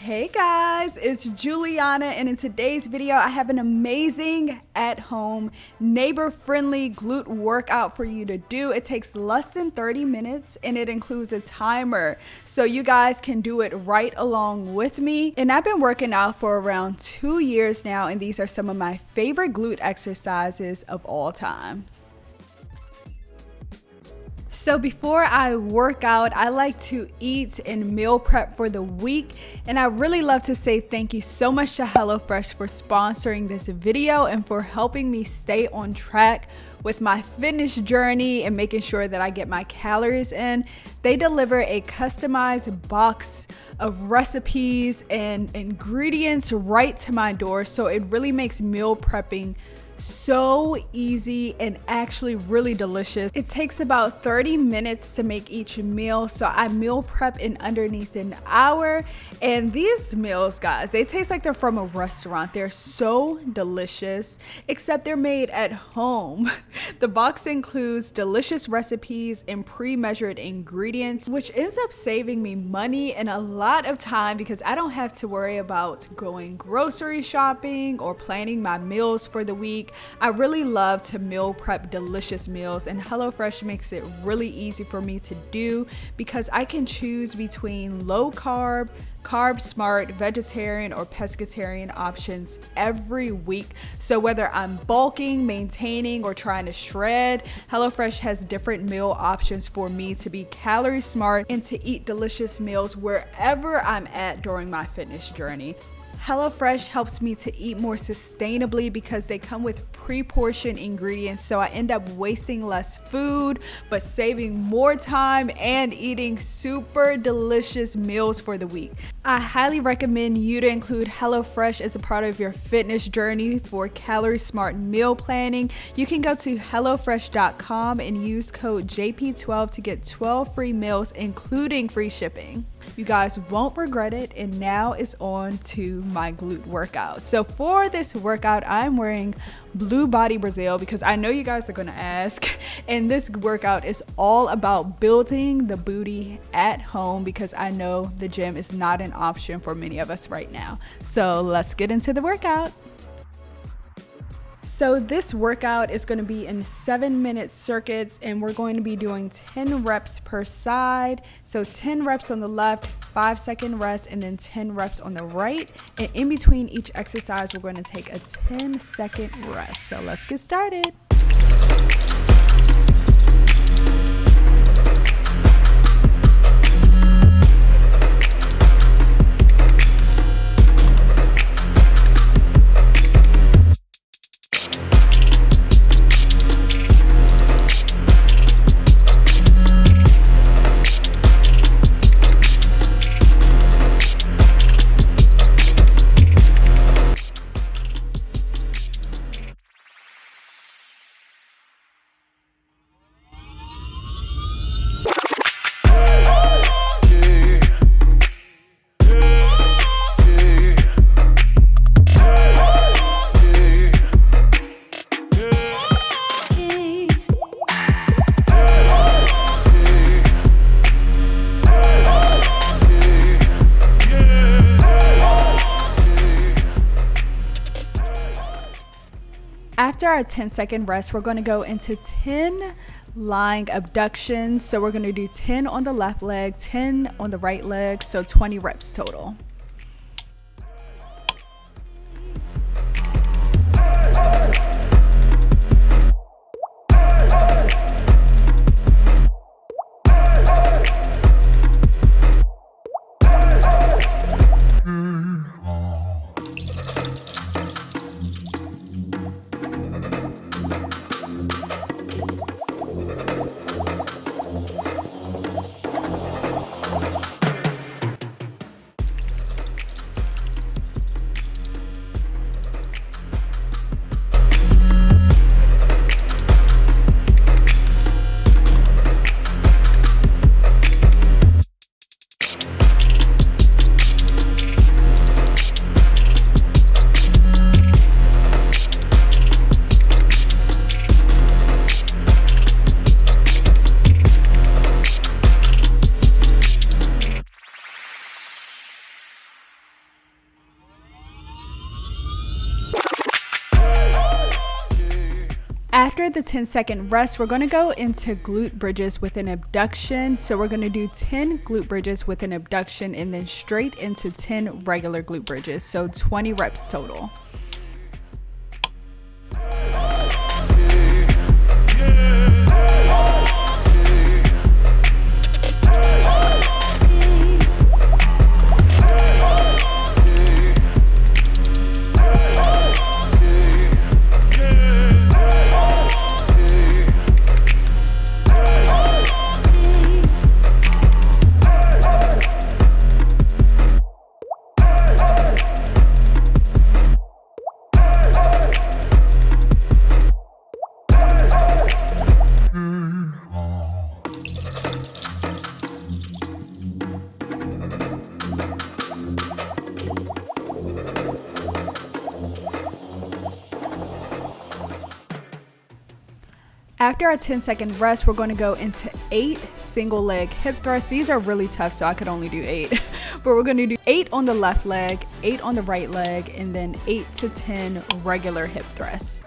Hey guys, it's Jewellianna, and in today's video I have an amazing at-home neighbor-friendly glute workout for you to do. It takes less than 30 minutes and it includes a timer so you guys can do it right along with me. And I've been working out for around 2 years now, and these are some of my favorite glute exercises of all time. So before I work out, I like to eat and meal prep for the week. And I really love to say thank you so much to HelloFresh for sponsoring this video and for helping me stay on track with my fitness journey and making sure that I get my calories in. They deliver a customized box of recipes and ingredients right to my door. So it really makes meal prepping so easy and actually really delicious. It takes about 30 minutes to make each meal, so I meal prep in underneath an hour. And these meals, guys, they taste like they're from a restaurant. They're so delicious, except they're made at home. The box includes delicious recipes and pre-measured ingredients, which ends up saving me money and a lot of time because I don't have to worry about going grocery shopping or planning my meals for the week. I really love to meal prep delicious meals, and HelloFresh makes it really easy for me to do because I can choose between low carb, carb smart, vegetarian, or pescatarian options every week. So whether I'm bulking, maintaining, or trying to shred, HelloFresh has different meal options for me to be calorie smart and to eat delicious meals wherever I'm at during my fitness journey. HelloFresh helps me to eat more sustainably because they come with pre-portioned ingredients, so I end up wasting less food but saving more time and eating super delicious meals for the week. I highly recommend you to include HelloFresh as a part of your fitness journey for calorie smart meal planning. You can go to HelloFresh.com and use code JP12 to get 12 free meals including free shipping. You guys won't regret it. And now it's on to my glute workout. So for this workout, I'm wearing blue body Brazil because I know you guys are going to ask. And this workout is all about building the booty at home because I know the gym is not an option for many of us right now. So let's get into the workout. So this workout is going to be in 7-minute circuits, and we're going to be doing 10 reps per side. So 10 reps on the left, 5-second rest, and then 10 reps on the right. And in between each exercise, we're going to take a 10-second rest. So let's get started. After our 10-second rest, we're going to go into 10 lying abductions. So we're going to do 10 on the left leg, 10 on the right leg, so 20 reps total. After the 10-second rest, we're going to go into glute bridges with an abduction. So we're going to do 10 glute bridges with an abduction and then straight into 10 regular glute bridges. So 20 reps total. After our 10-second rest, we're going to go into 8 single leg hip thrusts. These are really tough, so I could only do 8. But we're going to do 8 on the left leg, 8 on the right leg, and then 8 to 10 regular hip thrusts.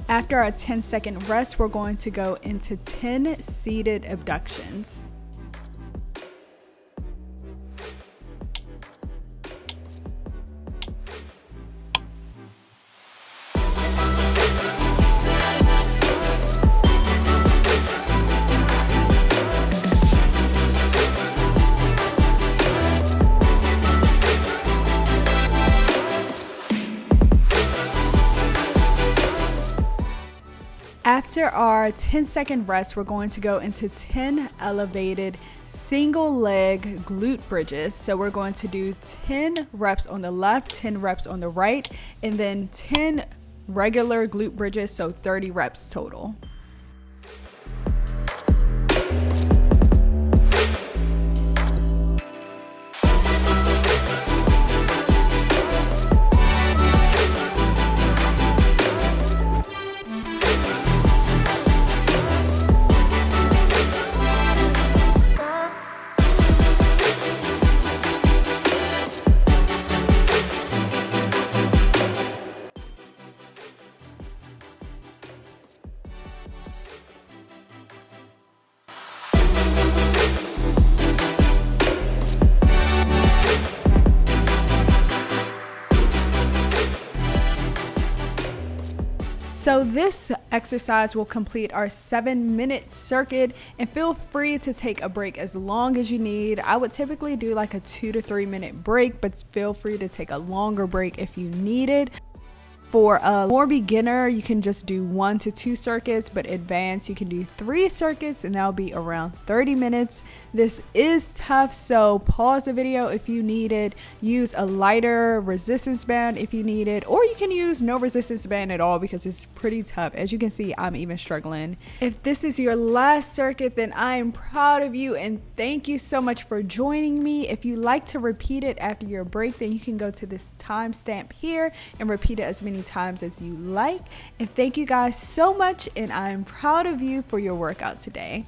After our 10-second rest, we're going to go into 10 seated abductions. After our 10-second rest, we're going to go into 10 elevated single leg glute bridges. So we're going to do 10 reps on the left, 10 reps on the right, and then 10 regular glute bridges, so 30 reps total. So this exercise will complete our 7-minute circuit, and feel free to take a break as long as you need. I would typically do like a 2 to 3 minute break, but feel free to take a longer break if you need it. For a more beginner, you can just do 1 to 2 circuits, but advanced, you can do 3 circuits, and that'll be around 30 minutes. This is tough, so pause the video if you need it. Use a lighter resistance band if you need it, or you can use no resistance band at all because it's pretty tough. As you can see, I'm even struggling. If this is your last circuit, then I am proud of you, and thank you so much for joining me. If you like to repeat it after your break, then you can go to this timestamp here and repeat it as many times as you like. And thank you guys so much, and I'm proud of you for your workout today.